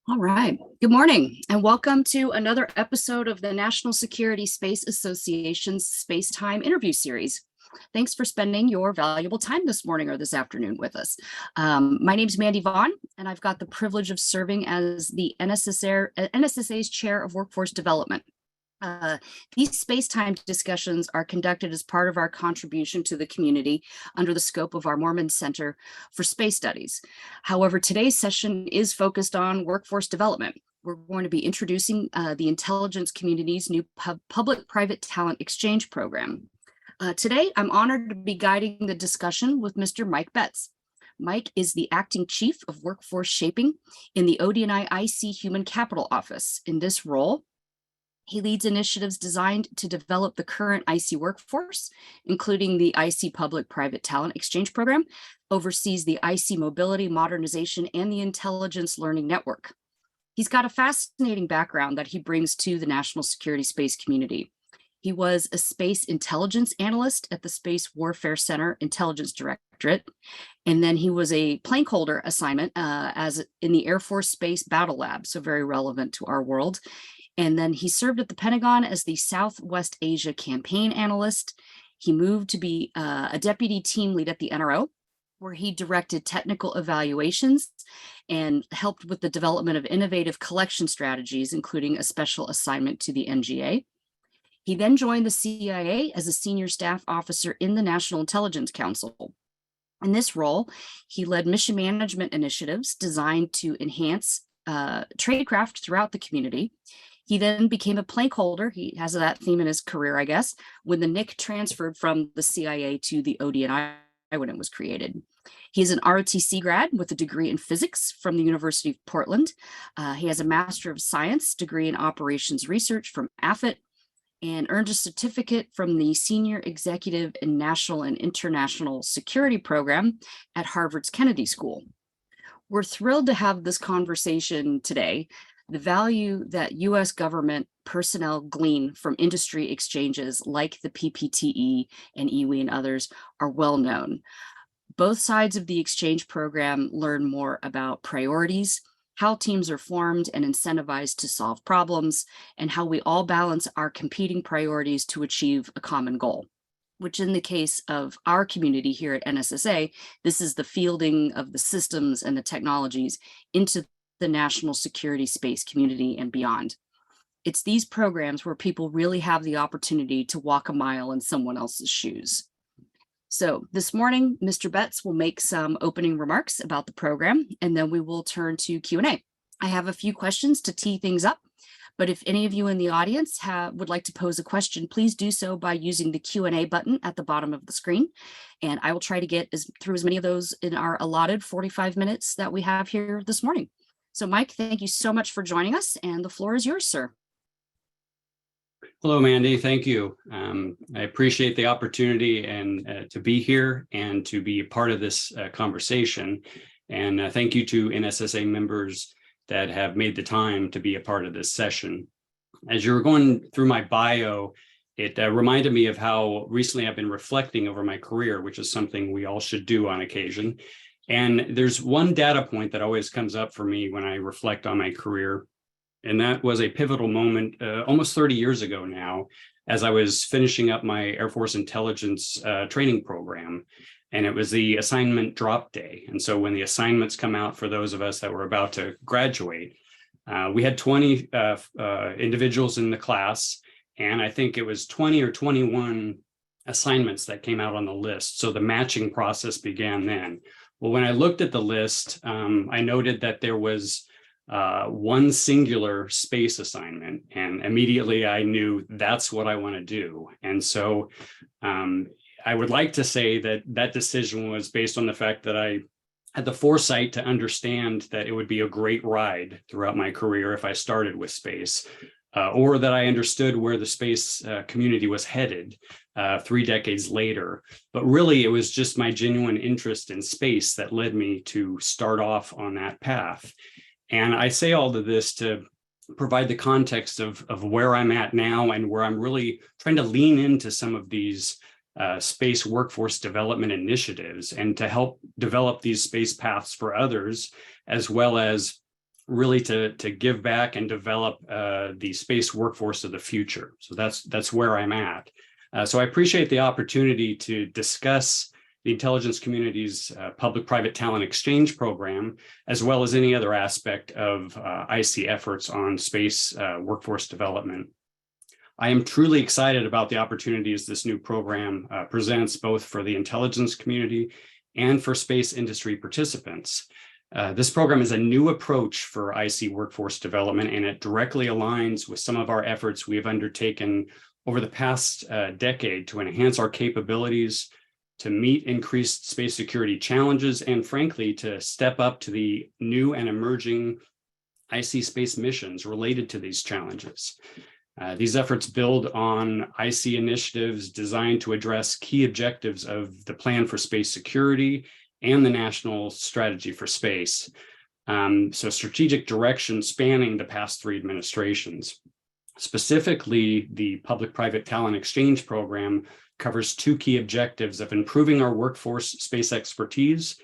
All right. Good morning, and welcome to another episode of the National Security Space Association's SpaceTime interview series. Thanks for spending your valuable time this morning or this afternoon with us. My name is Mandy Vaughn, and I've got the privilege of serving as the NSSA's Chair of Workforce Development. These space-time discussions are conducted as part of our contribution to the community under the scope of our Mormon Center for Space Studies. However, today's session is focused on workforce development. We're going to be introducing the intelligence community's new public-private talent exchange program. Today, I'm honored to be guiding the discussion with Mr. Mike Betts. Mike is the acting chief of workforce shaping in the ODNI IC Human Capital Office. In this role, he leads initiatives designed to develop the current IC workforce, including the IC Public-Private Talent Exchange Program, oversees the IC Mobility Modernization and the Intelligence Learning Network. He's got a fascinating background that he brings to the national security space community. He was a space intelligence analyst at the Space Warfare Center Intelligence Directorate, and then he was a plank holder assignment as in the Air Force Space Battle Lab, so very relevant to our world. And then he served at the Pentagon as the Southwest Asia campaign analyst. He moved to be a deputy team lead at the NRO, where he directed technical evaluations and helped with the development of innovative collection strategies, including a special assignment to the NGA. He then joined the CIA as a senior staff officer in the National Intelligence Council. In this role, he led mission management initiatives designed to enhance tradecraft throughout the community. He then became a plank holder. He has that theme in his career, I guess, when the NIC transferred from the CIA to the ODNI when it was created. He is an ROTC grad with a degree in physics from the University of Portland. He has a Master of Science degree in Operations Research from AFIT and earned a certificate from the Senior Executive in National and International Security Program at Harvard's Kennedy School. We're thrilled to have this conversation today. The value that U.S. government personnel glean from industry exchanges like the PPTE and EWE and others are well known. Both sides of the exchange program learn more about priorities, how teams are formed and incentivized to solve problems, and how we all balance our competing priorities to achieve a common goal, which in the case of our community here at NSSA, this is the fielding of the systems and the technologies into the national security space community and beyond. It's these programs where people really have the opportunity to walk a mile in someone else's shoes. So this morning, Mr. Betts will make some opening remarks about the program, and then we will turn to Q&A. I have a few questions to tee things up, but if any of you in the audience would like to pose a question, please do so by using the Q&A button at the bottom of the screen. And I will try to get through as many of those in our allotted 45 minutes that we have here this morning. So Mike, thank you so much for joining us, and the floor is yours, sir. Hello, Mandy. Thank you. I appreciate the opportunity and to be here and to be a part of this conversation. And thank you to NSSA members that have made the time to be a part of this session. As you were going through my bio, it reminded me of how recently I've been reflecting over my career, which is something we all should do on occasion. And there's one data point that always comes up for me when I reflect on my career. And that was a pivotal moment almost 30 years ago now, as I was finishing up my Air Force intelligence training program. And it was the assignment drop day. And so when the assignments come out for those of us that were about to graduate, we had 20 individuals in the class. And I think it was 20 or 21 assignments that came out on the list. So the matching process began then. Well, when I looked at the list, I noted that there was one singular space assignment, and immediately I knew that's what I want to do. And so I would like to say that that decision was based on the fact that I had the foresight to understand that it would be a great ride throughout my career if I started with space, or that I understood where the space community was headed 3 decades later. But really, it was just my genuine interest in space that led me to start off on that path. And I say all of this to provide the context of where I'm at now and where I'm really trying to lean into some of these space workforce development initiatives and to help develop these space paths for others, as well as really to give back and develop the space workforce of the future. So that's where I'm at. So I appreciate the opportunity to discuss the intelligence community's public-private talent exchange program, as well as any other aspect of IC efforts on space workforce development. I am truly excited about the opportunities this new program presents, both for the intelligence community and for space industry participants. This program is a new approach for IC workforce development, and it directly aligns with some of our efforts we have undertaken over the past decade to enhance our capabilities, to meet increased space security challenges, and frankly, to step up to the new and emerging IC space missions related to these challenges. These efforts build on IC initiatives designed to address key objectives of the Plan for Space Security and the National Strategy for Space. So strategic direction spanning the past 3 administrations. Specifically, the Public-Private Talent Exchange Program covers 2 key objectives of improving our workforce space expertise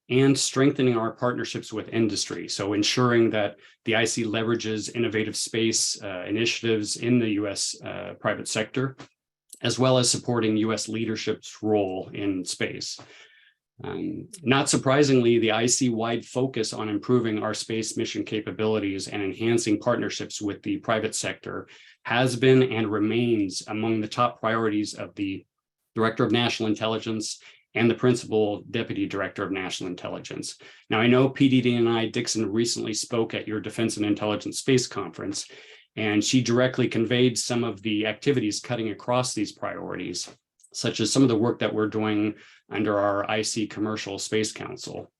and strengthening our partnerships with industry. So ensuring that the IC leverages innovative space initiatives in the US private sector, as well as supporting US leadership's role in space. Not surprisingly, the IC-wide focus on improving our space mission capabilities and enhancing partnerships with the private sector has been and remains among the top priorities of the Director of National Intelligence and the Principal Deputy Director of National Intelligence. Now, I know PDD&I Dixon recently spoke at your Defense and Intelligence Space Conference, and she directly conveyed some of the activities cutting across these priorities, such as some of the work that we're doing under our IC Commercial Space Council.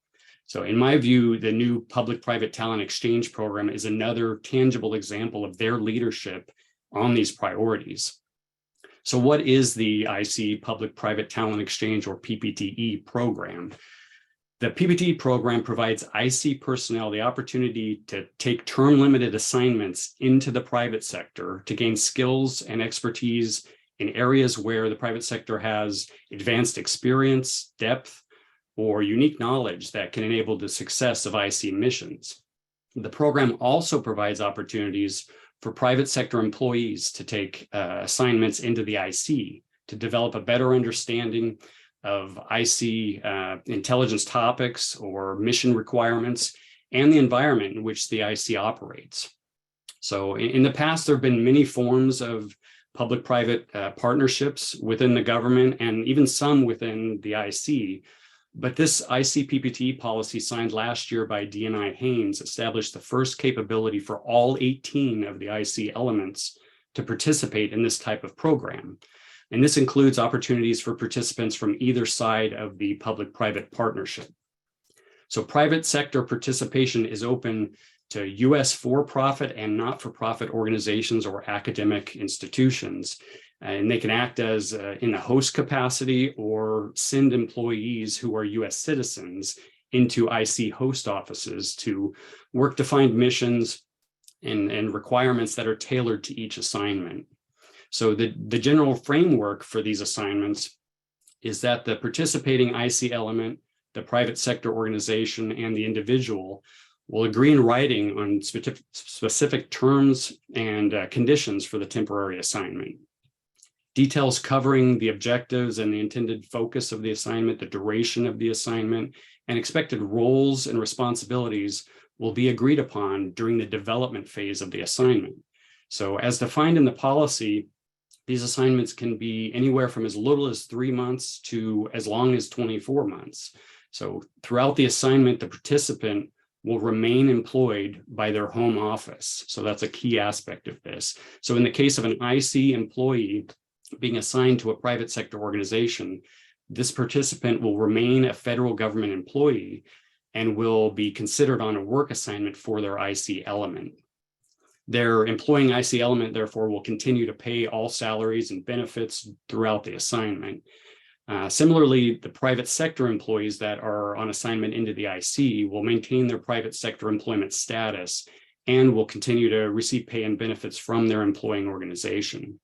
So in my view, the new Public-Private Talent Exchange Program is another tangible example of their leadership on these priorities. So what is the IC Public-Private Talent Exchange, or PPTE, program? The PPTE program provides IC personnel the opportunity to take term-limited assignments into the private sector to gain skills and expertise in areas where the private sector has advanced experience, depth, or unique knowledge that can enable the success of IC missions. The program also provides opportunities for private sector employees to take assignments into the IC to develop a better understanding of IC intelligence topics or mission requirements and the environment in which the IC operates. So in the past, there have been many forms of public-private partnerships within the government and even some within the IC. But this IC PPTE policy signed last year by DNI Haynes established the first capability for all 18 of the IC elements to participate in this type of program. And this includes opportunities for participants from either side of the public-private partnership. So private sector participation is open to US for-profit and not-for-profit organizations or academic institutions. And they can act as in a host capacity or send employees who are US citizens into IC host offices to work to find missions and requirements that are tailored to each assignment. So the general framework for these assignments is that the participating IC element, the private sector organization, and the individual will agree in writing on specific terms and conditions for the temporary assignment. Details covering the objectives and the intended focus of the assignment, the duration of the assignment, and expected roles and responsibilities will be agreed upon during the development phase of the assignment. So as defined in the policy, these assignments can be anywhere from as little as 3 months to as long as 24 months. So throughout the assignment, the participant will remain employed by their home office. So that's a key aspect of this. So in the case of an IC employee being assigned to a private sector organization, this participant will remain a federal government employee and will be considered on a work assignment for their IC element. Their employing IC element, therefore, will continue to pay all salaries and benefits throughout the assignment. Similarly, the private sector employees that are on assignment into the IC will maintain their private sector employment status and will continue to receive pay and benefits from their employing organization.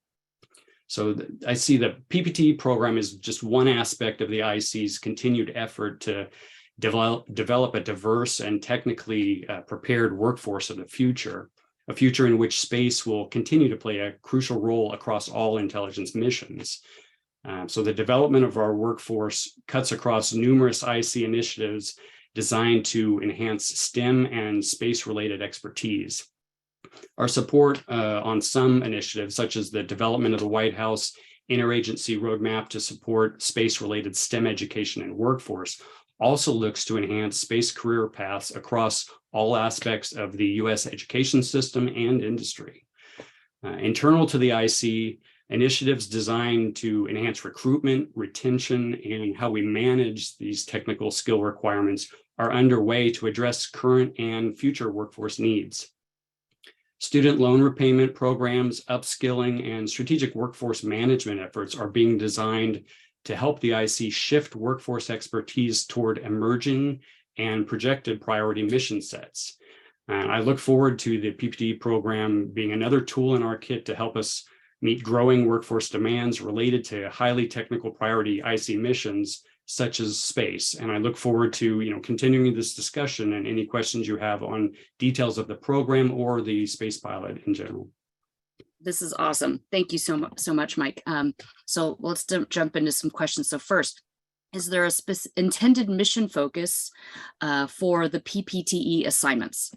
So I see the PPTE program is just one aspect of the IC's continued effort to develop a diverse and technically prepared workforce of the future, a future in which space will continue to play a crucial role across all intelligence missions. So the development of our workforce cuts across numerous IC initiatives designed to enhance STEM and space-related expertise. Our support on some initiatives, such as the development of the White House Interagency Roadmap to support space-related STEM education and workforce, also looks to enhance space career paths across all aspects of the U.S. education system and industry. Internal to the IC, initiatives designed to enhance recruitment, retention, and how we manage these technical skill requirements are underway to address current and future workforce needs. Student loan repayment programs, upskilling, and strategic workforce management efforts are being designed to help the IC shift workforce expertise toward emerging and projected priority mission sets. I look forward to the PPTE program being another tool in our kit to help us meet growing workforce demands related to highly technical priority IC missions such as space. And I look forward to continuing this discussion and any questions you have on details of the program or the space pilot in general. This is awesome. Thank you so much, Mike. So let's jump into some questions. So first, is there a intended mission focus for the PPTE assignments?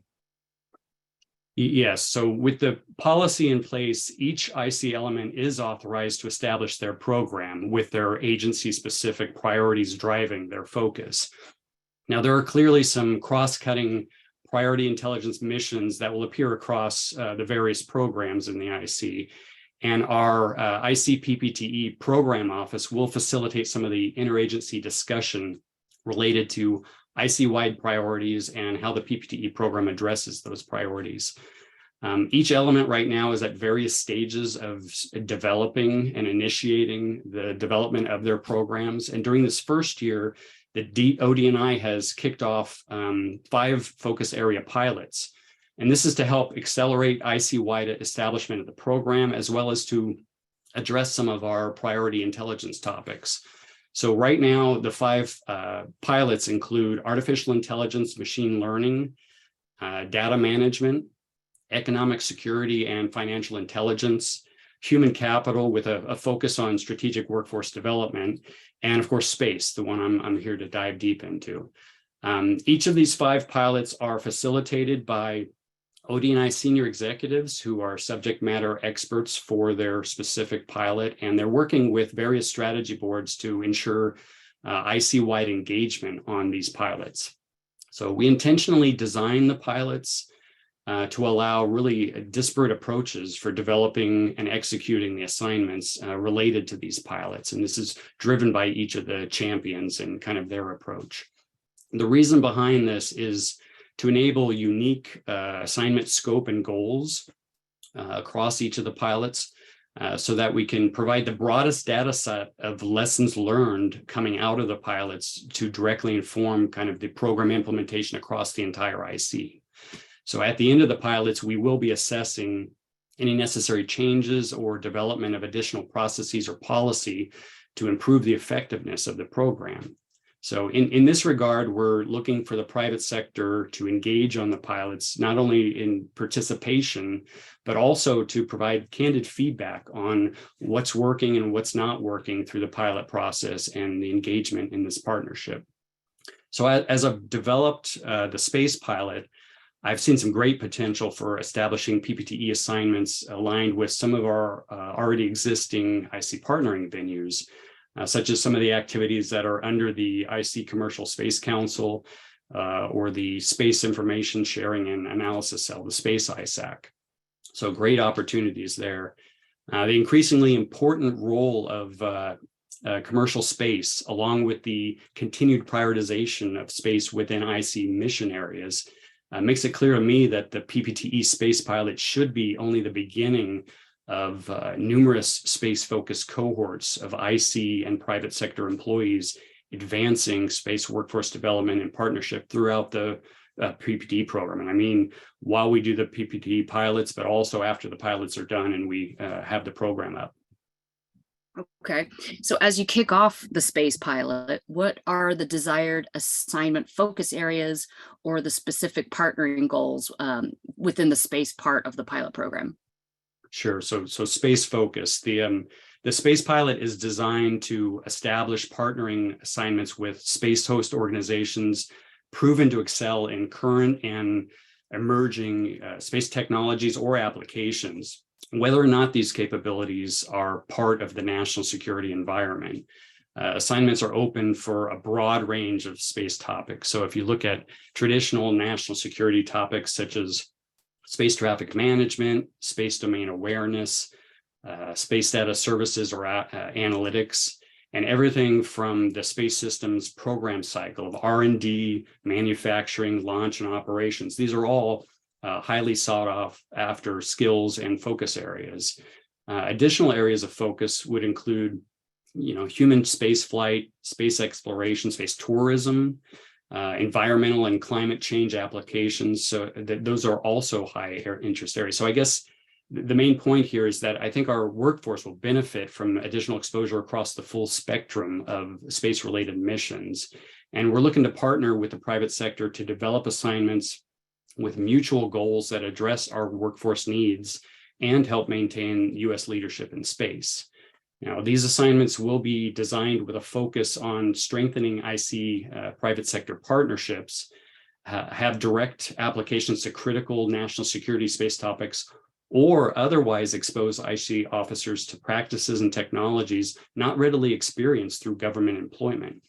Yes, so with the policy in place, each IC element is authorized to establish their program with their agency-specific priorities driving their focus. Now, there are clearly some cross-cutting priority intelligence missions that will appear across the various programs in the IC, and our IC PPTE program office will facilitate some of the interagency discussion related to IC-wide priorities and how the PPTE program addresses those priorities. Each element right now is at various stages of developing and initiating the development of their programs. And during this first year, the ODNI has kicked off 5 focus area pilots. And this is to help accelerate IC-wide establishment of the program, as well as to address some of our priority intelligence topics. So right now, the 5 pilots include artificial intelligence, machine learning, data management, economic security and financial intelligence, human capital with a focus on strategic workforce development, and of course, space, the one I'm here to dive deep into. Each of these 5 pilots are facilitated by ODNI senior executives who are subject matter experts for their specific pilot, and they're working with various strategy boards to ensure IC-wide engagement on these pilots. So we intentionally design the pilots to allow really disparate approaches for developing and executing the assignments related to these pilots. And this is driven by each of the champions and kind of their approach. The reason behind this is to enable unique assignment scope and goals across each of the pilots so that we can provide the broadest data set of lessons learned coming out of the pilots to directly inform kind of the program implementation across the entire IC. So at the end of the pilots, we will be assessing any necessary changes or development of additional processes or policy to improve the effectiveness of the program. So in this regard, we're looking for the private sector to engage on the pilots, not only in participation, but also to provide candid feedback on what's working and what's not working through the pilot process and the engagement in this partnership. So as I've developed the space pilot, I've seen some great potential for establishing PPTE assignments aligned with some of our already existing IC partnering venues, such as some of the activities that are under the IC Commercial Space Council or the Space Information Sharing and Analysis Cell, the Space ISAC. So great opportunities there. The increasingly important role of commercial space, along with the continued prioritization of space within IC mission areas, makes it clear to me that the PPTE space pilot should be only the beginning of numerous space-focused cohorts of IC and private sector employees advancing space workforce development and partnership throughout the PPTE program. And I mean, while we do the PPTE pilots, but also after the pilots are done and we have the program up. Okay, so as you kick off the space pilot, what are the desired assignment focus areas or the specific partnering goals within the space part of the pilot program? Sure. So space focus. The space pilot is designed to establish partnering assignments with space host organizations proven to excel in current and emerging space technologies or applications, whether or not these capabilities are part of the national security environment. Assignments are open for a broad range of space topics. So if you look at traditional national security topics such as space traffic management, space domain awareness, space data services or analytics, and everything from the space systems program cycle of R&D, manufacturing, launch, and operations. These are all highly sought after skills and focus areas. Additional areas of focus would include, human space flight, space exploration, space tourism, environmental and climate change applications. So those are also high interest areas. So I guess the main point here is that I think our workforce will benefit from additional exposure across the full spectrum of space-related missions. And we're looking to partner with the private sector to develop assignments with mutual goals that address our workforce needs and help maintain U.S. leadership in space. Now, these assignments will be designed with a focus on strengthening IC private sector partnerships, have direct applications to critical national security space topics, or otherwise expose IC officers to practices and technologies not readily experienced through government employment.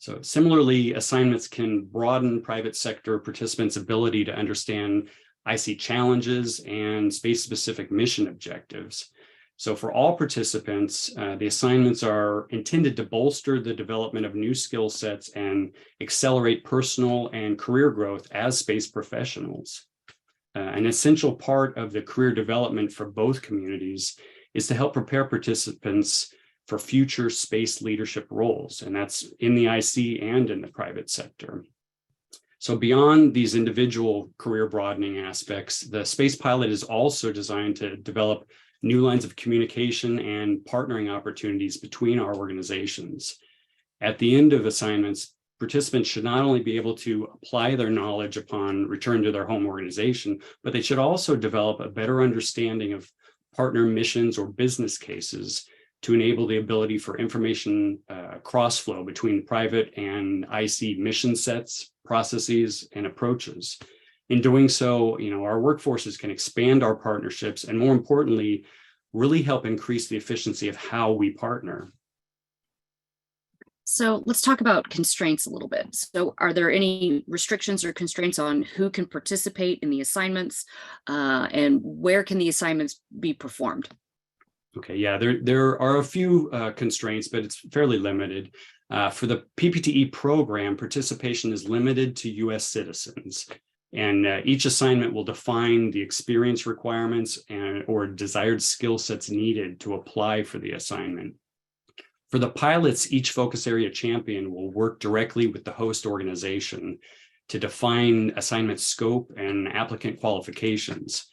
So similarly, assignments can broaden private sector participants' ability to understand IC challenges and space-specific mission objectives. So for all participants, the assignments are intended to bolster the development of new skill sets and accelerate personal and career growth as space professionals. An essential part of the career development for both communities is to help prepare participants for future space leadership roles, and that's in the IC and in the private sector. So beyond these individual career broadening aspects, the space pilot is also designed to develop new lines of communication and partnering opportunities between our organizations. At the end of assignments, participants should not only be able to apply their knowledge upon return to their home organization, but they should also develop a better understanding of partner missions or business cases to enable the ability for information cross-flow between private and IC mission sets, processes, and approaches. In doing so, our workforces can expand our partnerships and, more importantly, really help increase the efficiency of how we partner. So let's talk about constraints a little bit. So are there any restrictions or constraints on who can participate in the assignments and where can the assignments be performed? Okay, yeah, there are a few constraints, but it's fairly limited. For the PPTE program, participation is limited to U.S. citizens. And each assignment will define the experience requirements or desired skill sets needed to apply for the assignment. For the pilots, each focus area champion will work directly with the host organization to define assignment scope and applicant qualifications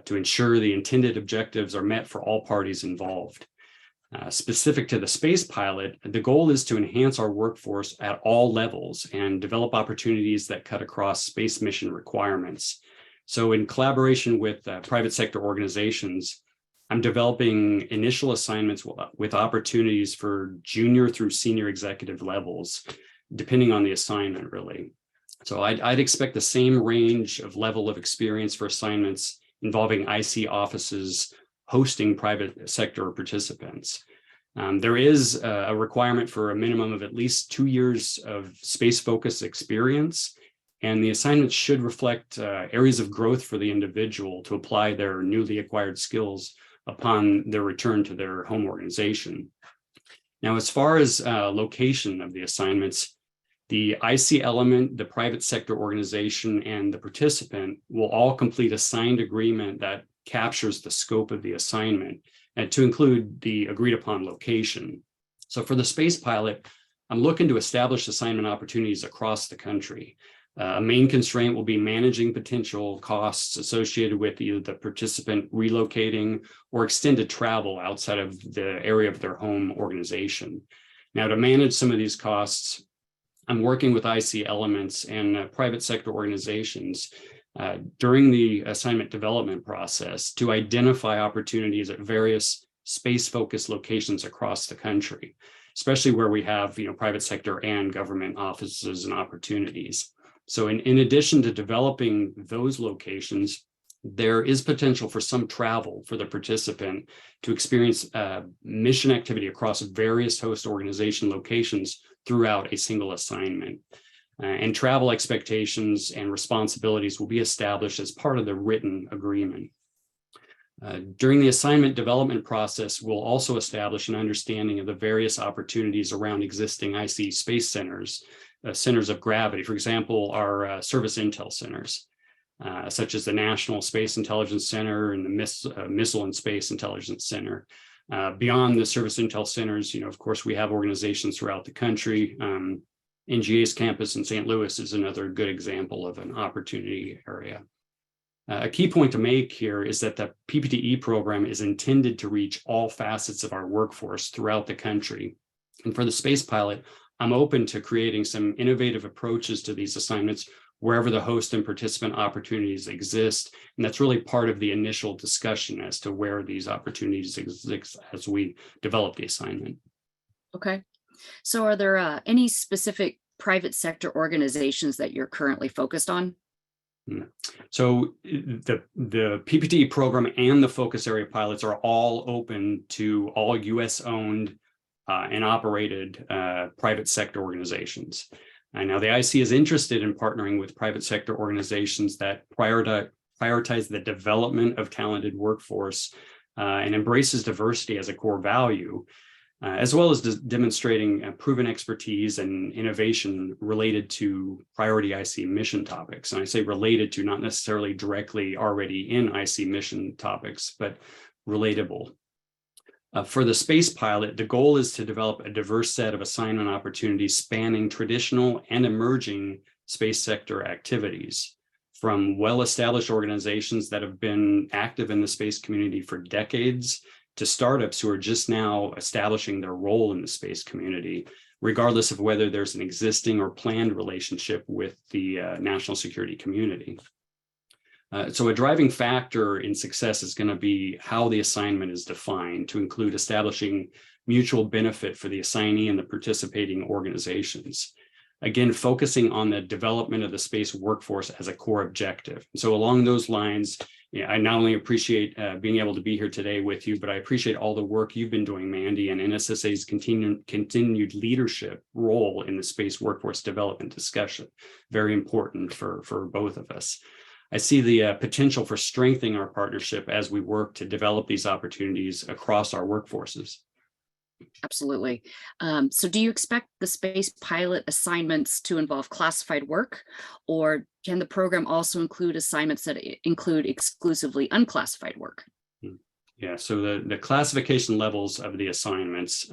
to ensure the intended objectives are met for all parties involved. Specific to the space pilot, the goal is to enhance our workforce at all levels and develop opportunities that cut across space mission requirements. So in collaboration with private sector organizations, I'm developing initial assignments with opportunities for junior through senior executive levels, depending on the assignment, really. So I'd expect the same range of level of experience for assignments involving IC offices hosting private sector participants. There is a requirement for a minimum of at least 2 years of space-focused experience, and the assignments should reflect areas of growth for the individual to apply their newly acquired skills upon their return to their home organization. Now, as far as location of the assignments, the IC element, the private sector organization, and the participant will all complete a signed agreement that captures the scope of the assignment and to include the agreed upon location. So for the space pilot, I'm looking to establish assignment opportunities across the country. A main constraint will be managing potential costs associated with either the participant relocating or extended travel outside of the area of their home organization. Now, to manage some of these costs, I'm working with IC elements and private sector organizations during the assignment development process to identify opportunities at various space-focused locations across the country, especially where we have private sector and government offices and opportunities. So in addition to developing those locations, there is potential for some travel for the participant to experience mission activity across various host organization locations throughout a single assignment. And travel expectations and responsibilities will be established as part of the written agreement. During the assignment development process, we'll also establish an understanding of the various opportunities around existing IC space centers, centers of gravity. For example, our service intel centers, such as the National Space Intelligence Center and the Missile and Space Intelligence Center. Beyond the service intel centers, of course, we have organizations throughout the country. NGA's campus in St. Louis is another good example of an opportunity area. A key point to make here is that the PPTE program is intended to reach all facets of our workforce throughout the country. And for the space pilot, I'm open to creating some innovative approaches to these assignments wherever the host and participant opportunities exist. And that's really part of the initial discussion as to where these opportunities exist as we develop the assignment. Okay. So are there any specific private sector organizations that you're currently focused on? So the PPTE program and the focus area pilots are all open to all US owned and operated private sector organizations. And now the IC is interested in partnering with private sector organizations that prioritize the development of talented workforce and embraces diversity as a core value, as well as demonstrating proven expertise and innovation related to priority IC mission topics. And I say related to, not necessarily directly already in IC mission topics, but relatable. For the space pilot, the goal is to develop a diverse set of assignment opportunities spanning traditional and emerging space sector activities, from well-established organizations that have been active in the space community for decades to startups who are just now establishing their role in the space community, regardless of whether there's an existing or planned relationship with the national security community. So a driving factor in success is going to be how the assignment is defined to include establishing mutual benefit for the assignee and the participating organizations. Again, focusing on the development of the space workforce as a core objective. So along those lines, I not only appreciate being able to be here today with you, but I appreciate all the work you've been doing, Mandy, and NSSA's continued leadership role in the space workforce development discussion. Very important for both of us. I see the potential for strengthening our partnership as we work to develop these opportunities across our workforces. Absolutely. So do you expect the space pilot assignments to involve classified work, or can the program also include assignments that include exclusively unclassified work? Yeah, so the classification levels of the assignments,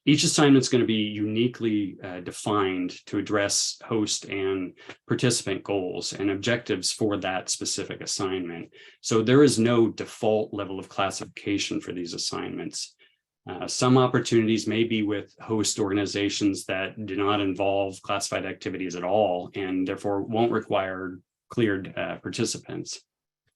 each assignment is going to be uniquely defined to address host and participant goals and objectives for that specific assignment. So there is no default level of classification for these assignments. Some opportunities may be with host organizations that do not involve classified activities at all and therefore won't require cleared participants.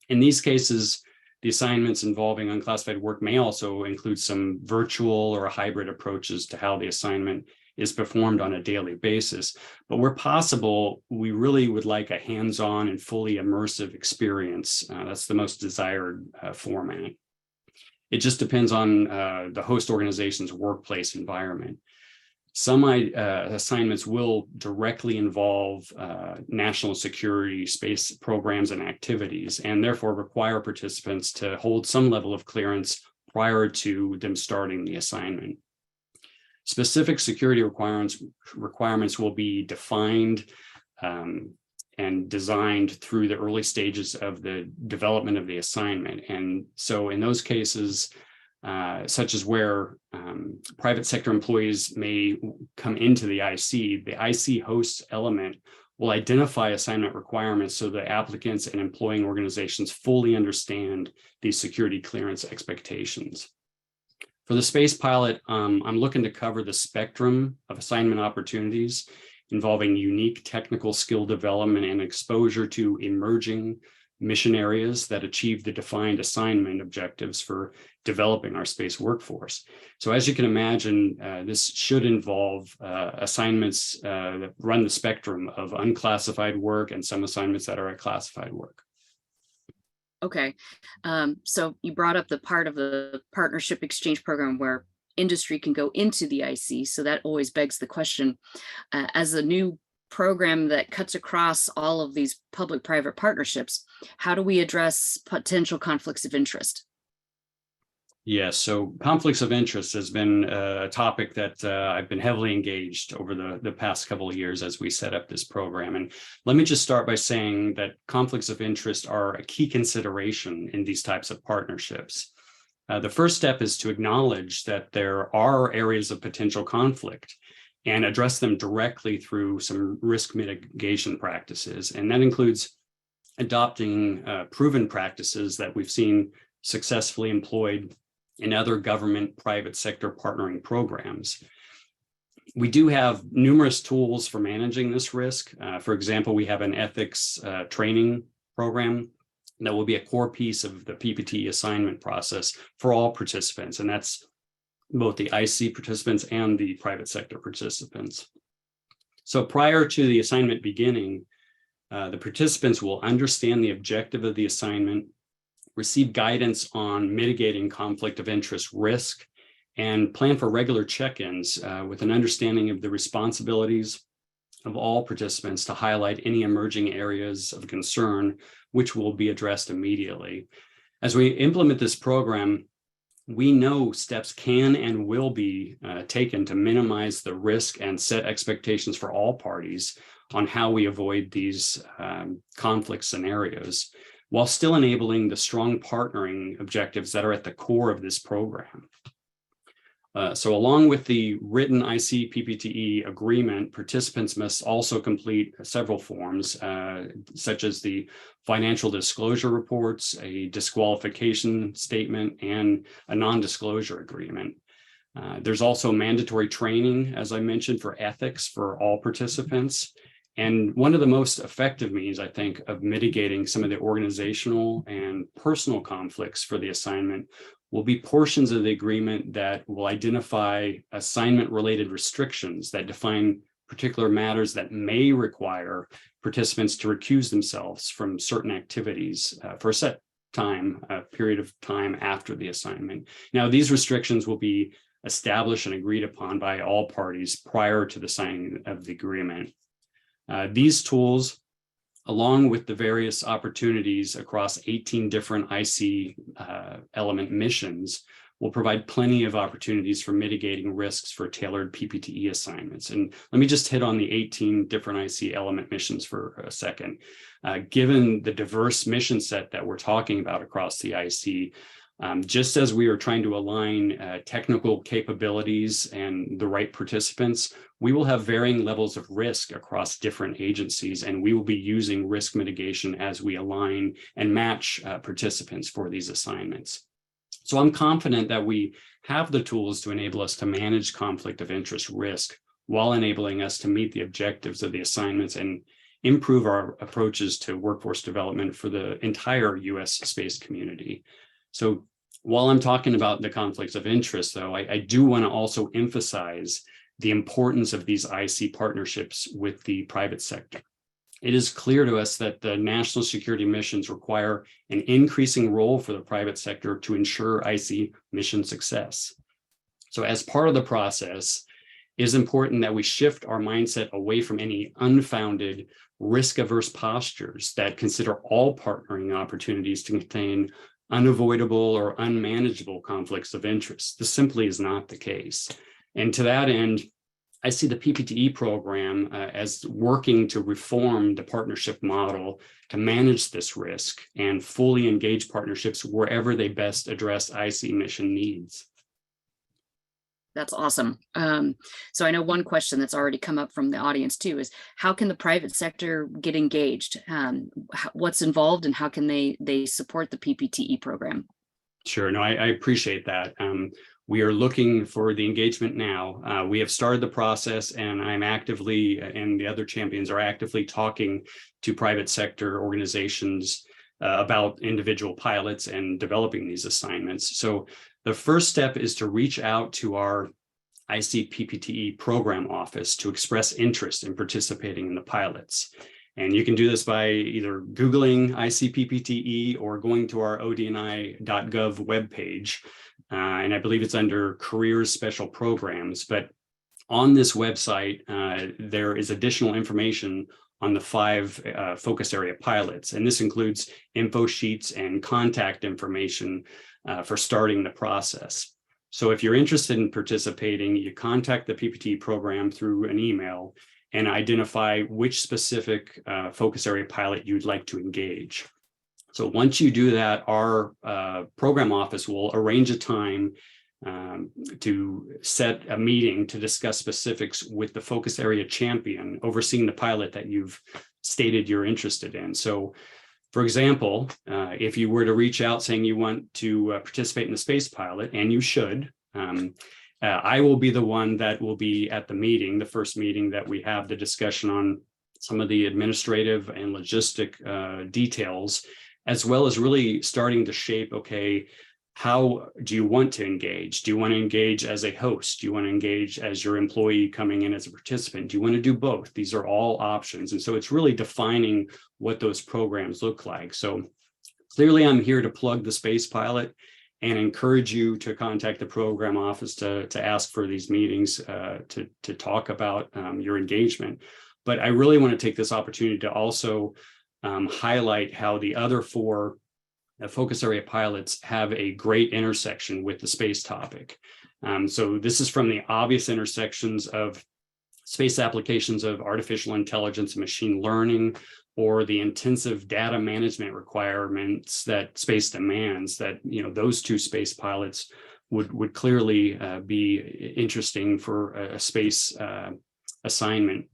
In these cases, the assignments involving unclassified work may also include some virtual or hybrid approaches to how the assignment is performed on a daily basis. But where possible, we really would like a hands-on and fully immersive experience. That's the most desired format. It just depends on the host organization's workplace environment. Some assignments will directly involve national security space programs and activities, and therefore require participants to hold some level of clearance prior to them starting the assignment. Specific security requirements will be defined and designed through the early stages of the development of the assignment. And so in those cases, such as where private sector employees may come into the IC host element will identify assignment requirements so that applicants and employing organizations fully understand these security clearance expectations. For the space pilot, I'm looking to cover the spectrum of assignment opportunities involving unique technical skill development and exposure to emerging mission areas that achieve the defined assignment objectives for developing our space workforce. So as you can imagine, this should involve assignments that run the spectrum of unclassified work and some assignments that are classified work. Okay, so you brought up the part of the partnership exchange program where industry can go into the IC. So that always begs the question, as a new program that cuts across all of these public-private partnerships, how do we address potential conflicts of interest? Yes, so conflicts of interest has been a topic that I've been heavily engaged over the past couple of years as we set up this program. And let me just start by saying that conflicts of interest are a key consideration in these types of partnerships. The first step is to acknowledge that there are areas of potential conflict and address them directly through some risk mitigation practices. And that includes adopting proven practices that we've seen successfully employed in other government private sector partnering programs. We do have numerous tools for managing this risk. For example, we have an ethics training program that will be a core piece of the PPTE assignment process for all participants, and that's both the IC participants and the private sector participants. So prior to the assignment beginning, the participants will understand the objective of the assignment, receive guidance on mitigating conflict of interest risk, and plan for regular check-ins with an understanding of the responsibilities of all participants to highlight any emerging areas of concern, which will be addressed immediately. As we implement this program, we know steps can and will be taken to minimize the risk and set expectations for all parties on how we avoid these conflict scenarios, while still enabling the strong partnering objectives that are at the core of this program. So along with the written IC PPTE agreement, participants must also complete several forms, such as the financial disclosure reports, a disqualification statement, and a non-disclosure agreement. There's also mandatory training, as I mentioned, for ethics for all participants. And one of the most effective means, I think, of mitigating some of the organizational and personal conflicts for the assignment will be portions of the agreement that will identify assignment-related restrictions that define particular matters that may require participants to recuse themselves from certain activities for a set time, a period of time after the assignment. Now, these restrictions will be established and agreed upon by all parties prior to the signing of the agreement. These tools, along with the various opportunities across 18 different IC element missions, will provide plenty of opportunities for mitigating risks for tailored PPTE assignments. And let me just hit on the 18 different IC element missions for a second. Given the diverse mission set that we're talking about across the IC, just as we are trying to align technical capabilities and the right participants, we will have varying levels of risk across different agencies, and we will be using risk mitigation as we align and match participants for these assignments. So I'm confident that we have the tools to enable us to manage conflict of interest risk while enabling us to meet the objectives of the assignments and improve our approaches to workforce development for the entire U.S. space community. So while I'm talking about the conflicts of interest, though, I do want to also emphasize the importance of these IC partnerships with the private sector. It is clear to us that the national security missions require an increasing role for the private sector to ensure IC mission success. So as part of the process, it is important that we shift our mindset away from any unfounded risk-averse postures that consider all partnering opportunities to contain unavoidable or unmanageable conflicts of interest. This simply is not the case. And to that end, I see the PPTE program as working to reform the partnership model to manage this risk and fully engage partnerships wherever they best address IC mission needs. That's awesome. So I know one question that's already come up from the audience too is how can the private sector get engaged? What's involved and how can they support the PPTE program? Sure. No, I appreciate that. We are looking for the engagement now. We have started the process, and I'm actively, and the other champions are actively talking to private sector organizations about individual pilots and developing these assignments. So the first step is to reach out to our ICPPTE program office to express interest in participating in the pilots. And you can do this by either Googling ICPPTE or going to our ODNI.gov webpage. And I believe it's under Careers Special Programs. But on this website, there is additional information on the 5 focus area pilots. And this includes info sheets and contact information for starting the process. So if you're interested in participating, you contact the PPTE program through an email and identify which specific focus area pilot you'd like to engage. So once you do that, our program office will arrange a time to set a meeting to discuss specifics with the focus area champion overseeing the pilot that you've stated you're interested in. So for example, if you were to reach out saying you want to participate in the space pilot, and you should, I will be the one that will be at the meeting, the first meeting that we have the discussion on some of the administrative and logistic details, as well as really starting to shape, okay, how do you want to engage? Do you want to engage as a host? Do you want to engage as your employee coming in as a participant? Do you want to do both? These are all options. And so it's really defining what those programs look like. So clearly I'm here to plug the space pilot and encourage you to contact the program office to ask for these meetings to talk about your engagement. But I really want to take this opportunity to also highlight how the other 4 focus area pilots have a great intersection with the space topic. So this is from the obvious intersections of space applications of artificial intelligence and machine learning, or the intensive data management requirements that space demands, that, you know, those 2 space pilots would clearly be interesting for a space assignment.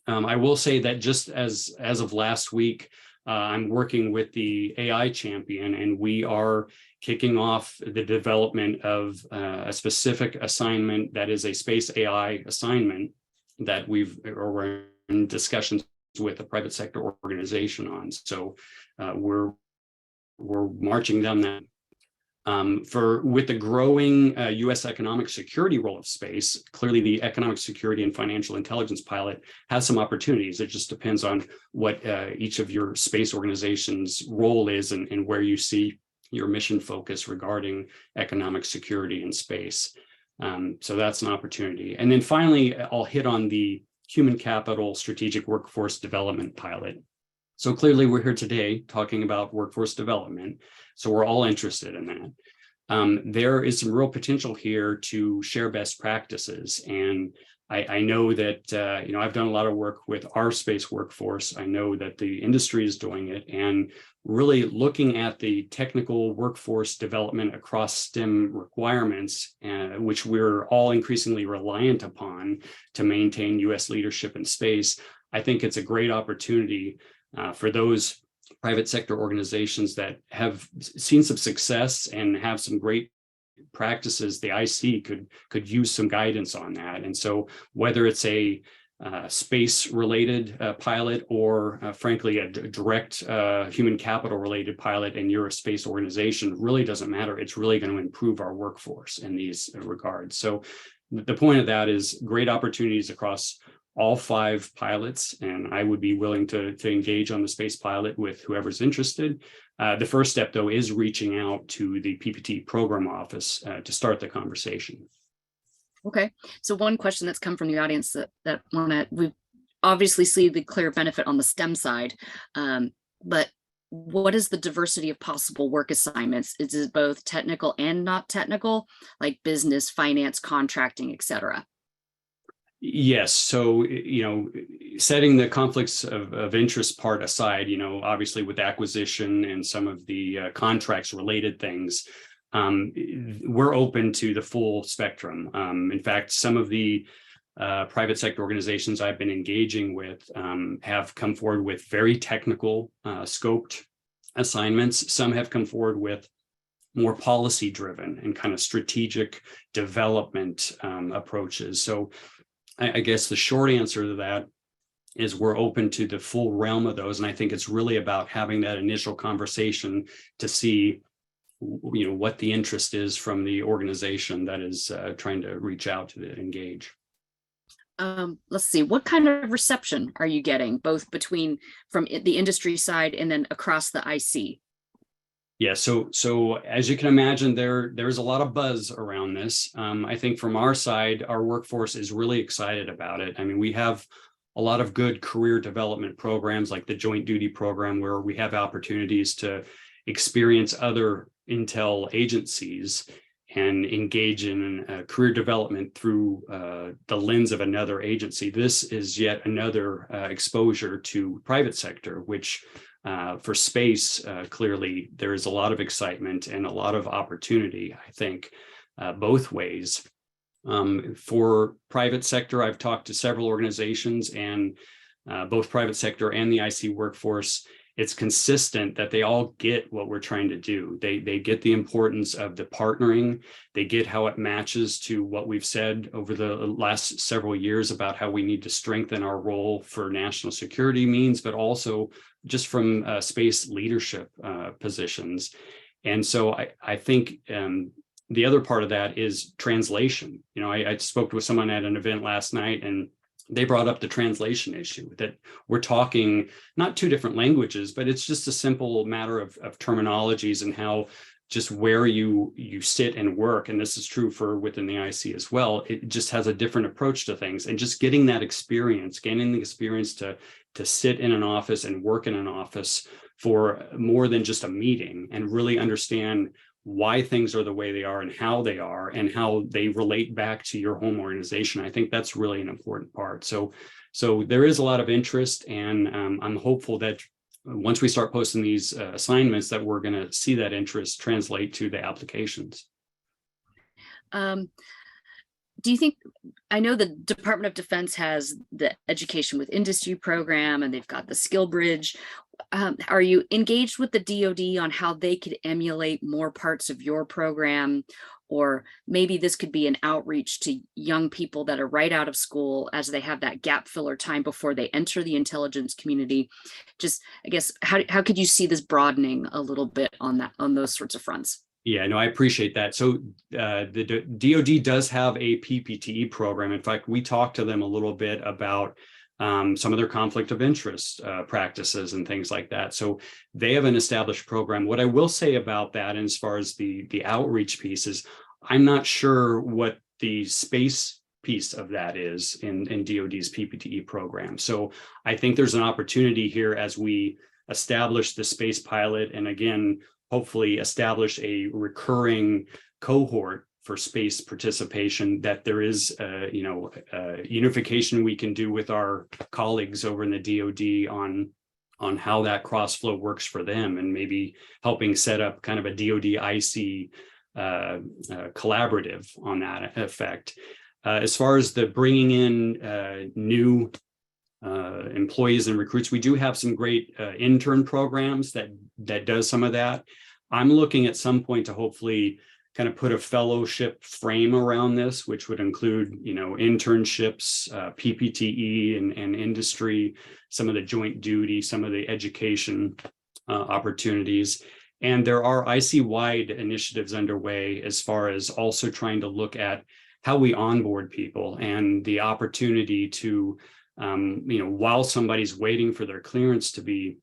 I will say that just as of last week, I'm working with the AI champion, and we are kicking off the development of a specific assignment that is a space AI assignment that we're in discussions with a private sector organization on. So we're marching down that. With the growing U.S. economic security role of space, clearly the economic security and financial intelligence pilot has some opportunities. It just depends on what each of your space organizations' role is and where you see your mission focus regarding economic security in space. So that's an opportunity. And then finally, I'll hit on the human capital strategic workforce development pilot. So clearly we're here today talking about workforce development. So we're all interested in that. There is some real potential here to share best practices. And I know that, I've done a lot of work with our space workforce. I know that the industry is doing it, and really looking at the technical workforce development across STEM requirements, which we're all increasingly reliant upon to maintain U.S. leadership in space. I think it's a great opportunity for those private sector organizations that have seen some success and have some great practices. The IC could use some guidance on that. And so whether it's a space related pilot or frankly a direct human capital related pilot, and you're a space organization, really doesn't matter. It's really going to improve our workforce in these regards. So the point of that is great opportunities across all 5 pilots, and I would be willing to engage on the space pilot with whoever's interested. The first step, though, is reaching out to the PPT program office to start the conversation. Okay, so one question that's come from the audience that we obviously see the clear benefit on the STEM side, but what is the diversity of possible work assignments? Is it both technical and not technical, like business, finance, contracting, etc.? Yes. So, setting the conflicts of interest part aside, obviously with acquisition and some of the contracts related things, we're open to the full spectrum. In fact, some of the private sector organizations I've been engaging with have come forward with very technical scoped assignments. Some have come forward with more policy driven and kind of strategic development approaches. So I guess the short answer to that is we're open to the full realm of those. And I think it's really about having that initial conversation to see, what the interest is from the organization that is trying to reach out to engage. Let's see, what kind of reception are you getting, both from the industry side and then across the IC? Yeah, so as you can imagine, there's a lot of buzz around this. I think from our side, our workforce is really excited about it. I mean, we have a lot of good career development programs like the Joint Duty Program, where we have opportunities to experience other Intel agencies and engage in career development through the lens of another agency. This is yet another exposure to private sector, which for space, clearly there is a lot of excitement and a lot of opportunity, I think, both ways. For private sector, I've talked to several organizations, and both private sector and the IC workforce, it's consistent that they all get what we're trying to do. They get the importance of the partnering. They get how it matches to what we've said over the last several years about how we need to strengthen our role for national security means, but also just from space leadership positions. And so I think the other part of that is translation. I spoke with someone at an event last night, and they brought up the translation issue, that we're talking not two different languages, but it's just a simple matter of terminologies and how just where you sit and work. And this is true for within the IC as well. It just has a different approach to things, and just getting that experience, gaining the experience to sit in an office and work in an office for more than just a meeting, and really understand why things are the way they are and how they relate back to your home organization. I think that's really an important part. So there is a lot of interest, and I'm hopeful that once we start posting these assignments, that we're going to see that interest translate to the applications. Do you think, I know the Department of Defense has the Education with Industry program, and they've got the Skill Bridge. Are you engaged with the DoD on how they could emulate more parts of your program? Or maybe this could be an outreach to young people that are right out of school as they have that gap filler time before they enter the intelligence community. Just, I guess, how could you see this broadening a little bit on those sorts of fronts? Yeah, no, I appreciate that. So the DoD does have a PPTE program. In fact, we talked to them a little bit about some of their conflict of interest practices and things like that. So they have an established program. What I will say about that, and as far as the outreach piece, is I'm not sure what the space piece of that is in DoD's PPTE program. So I think there's an opportunity here as we establish the space pilot, and again, hopefully establish a recurring cohort for space participation, that there is unification we can do with our colleagues over in the DoD on how that cross flow works for them, and maybe helping set up kind of a DoD IC collaborative on that effect. As far as the bringing in new employees and recruits, we do have some great intern programs that does some of that. I'm looking at some point to hopefully kind of put a fellowship frame around this, which would include, internships, PPTE and industry, some of the joint duty, some of the education opportunities. And there are IC-wide initiatives underway as far as also trying to look at how we onboard people, and the opportunity to, while somebody's waiting for their clearance to be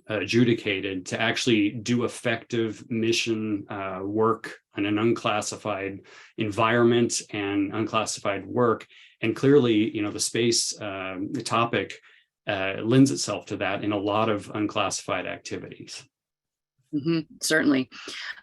adjudicated, to actually do effective mission work in an unclassified environment and unclassified work. And clearly, the space topic lends itself to that in a lot of unclassified activities. Mm-hmm, certainly.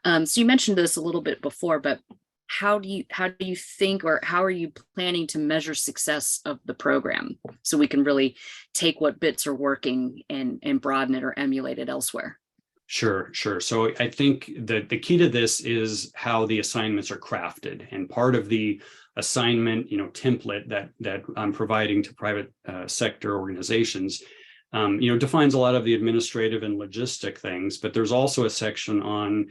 So you mentioned this a little bit before, but how do you think, or how are you planning to measure success of the program so we can really take what bits are working and broaden it or emulate it elsewhere? Sure. So I think the key to this is how the assignments are crafted, and part of the assignment, template that I'm providing to private sector organizations, defines a lot of the administrative and logistic things. But there's also a section on,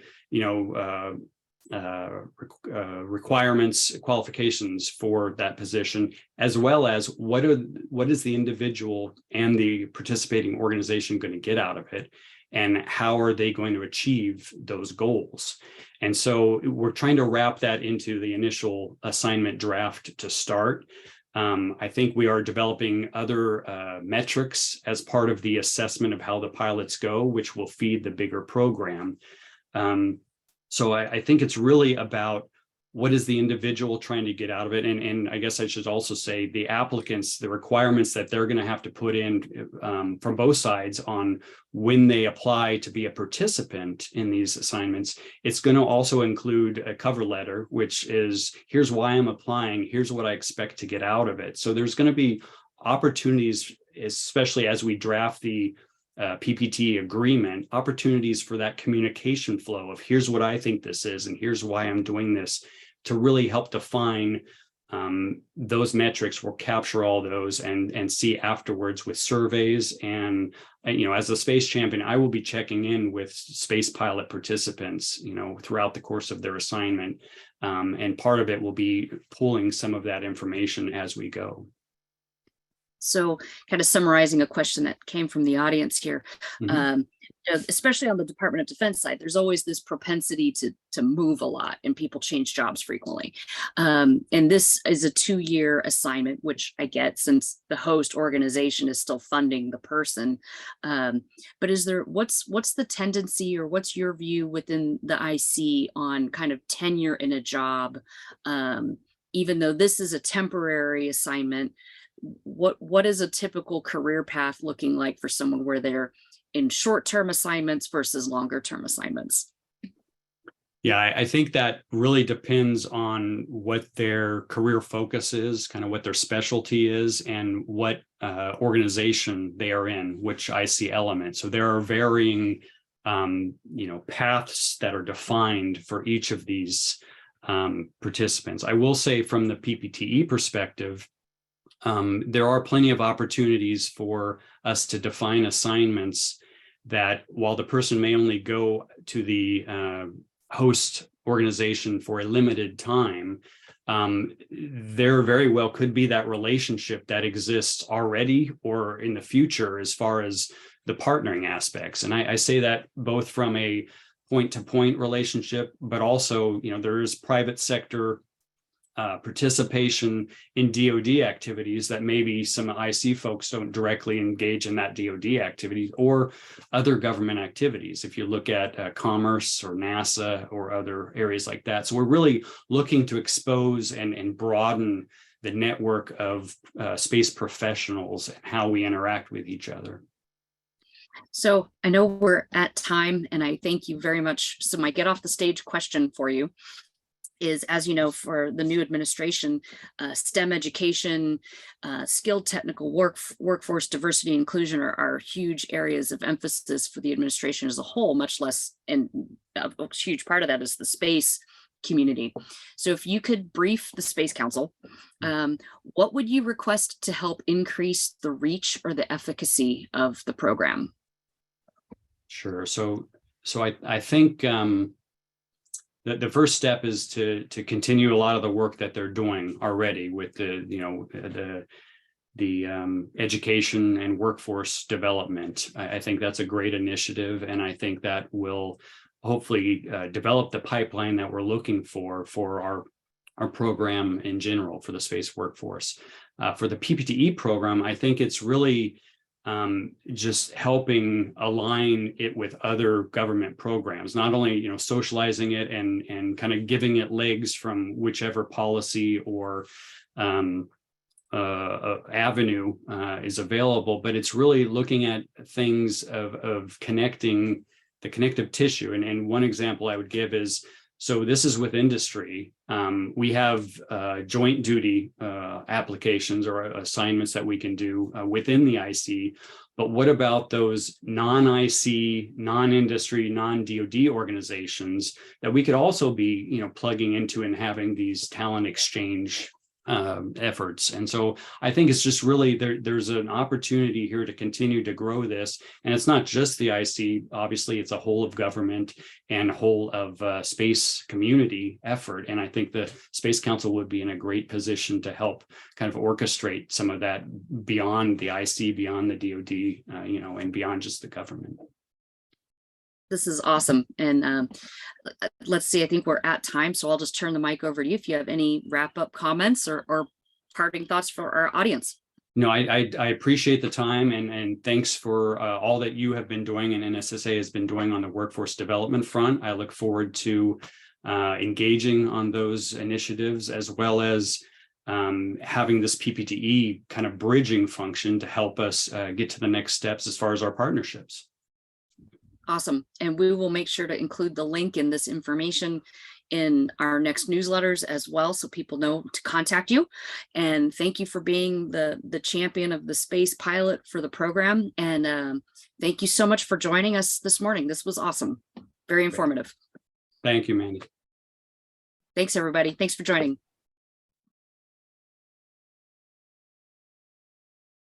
requirements, qualifications for that position, as well as what is the individual and the participating organization going to get out of it, and how are they going to achieve those goals. And so we're trying to wrap that into the initial assignment draft to start. I think we are developing other metrics as part of the assessment of how the pilots go, which will feed the bigger program. So I think it's really about what is the individual trying to get out of it. And I guess I should also say the applicants, the requirements that they're going to have to put in from both sides on when they apply to be a participant in these assignments. It's going to also include a cover letter, which is, here's why I'm applying, here's what I expect to get out of it. So there's going to be opportunities, especially as we draft the PPTE agreement, opportunities for that communication flow of here's what I think this is, and here's why I'm doing this, to really help define those metrics. We'll capture all those and see afterwards with surveys. And, as a space champion, I will be checking in with space pilot participants, throughout the course of their assignment. And part of it will be pulling some of that information as we go. So kind of summarizing a question that came from the audience here, Mm-hmm. Especially on the Department of Defense side, there's always this propensity to move a lot, and people change jobs frequently. And this is a 2-year assignment, which I get since the host organization is still funding the person. But what's the tendency, or what's your view within the IC on kind of tenure in a job? Even though this is a temporary assignment, what is a typical career path looking like for someone where they're in short-term assignments versus longer-term assignments? Yeah, I think that really depends on what their career focus is, kind of what their specialty is, and what organization they are in, which IC element. So there are varying, paths that are defined for each of these participants. I will say, from the PPTE perspective, there are plenty of opportunities for us to define assignments that, while the person may only go to the host organization for a limited time, there very well could be that relationship that exists already or in the future as far as the partnering aspects. And I say that both from a point-to-point relationship, but also, there is private sector participation in DoD activities that maybe some IC folks don't directly engage in that DoD activity, or other government activities. If you look at commerce or NASA or other areas like that. So we're really looking to expose and broaden the network of space professionals and how we interact with each other. So I know we're at time, and I thank you very much. So my get off the stage question for you is, as you know, for the new administration, STEM education, skilled technical workforce diversity and inclusion are huge areas of emphasis for the administration as a whole, much less, and a huge part of that is the space community. So if you could brief the Space Council, what would you request to help increase the reach or the efficacy of the program? Sure. So I think the first step is to continue a lot of the work that they're doing already with the education and workforce development. I think that's a great initiative, and I think that will hopefully develop the pipeline that we're looking for our program in general for the space workforce. For the PPTE program, I think it's really just helping align it with other government programs, not only socializing it and kind of giving it legs from whichever policy or avenue is available, but it's really looking at things of connecting the connective tissue. And one example I would give is, so this is with industry. We have joint duty applications or assignments that we can do within the IC But what about those non-IC, non-industry, non-DoD organizations that we could also be, plugging into and having these talent exchange efforts? And so I think it's just really there's an opportunity here to continue to grow this. And it's not just the IC, obviously it's a whole of government and whole of space community effort. And I think the Space Council would be in a great position to help kind of orchestrate some of that beyond the IC, beyond the DoD, and beyond just the government. This is awesome. And let's see, I think we're at time, so I'll just turn the mic over to you if you have any wrap up comments or parting thoughts for our audience. No, I appreciate the time and thanks for all that you have been doing and NSSA has been doing on the workforce development front. I look forward to engaging on those initiatives, as well as having this PPTE kind of bridging function to help us get to the next steps as far as our partnerships. Awesome. And we will make sure to include the link in this information in our next newsletters as well, so people know to contact you. And thank you for being the champion of the space pilot for the program. And thank you so much for joining us this morning. This was awesome. Very informative. Thank you, Mandy. Thanks, everybody. Thanks for joining.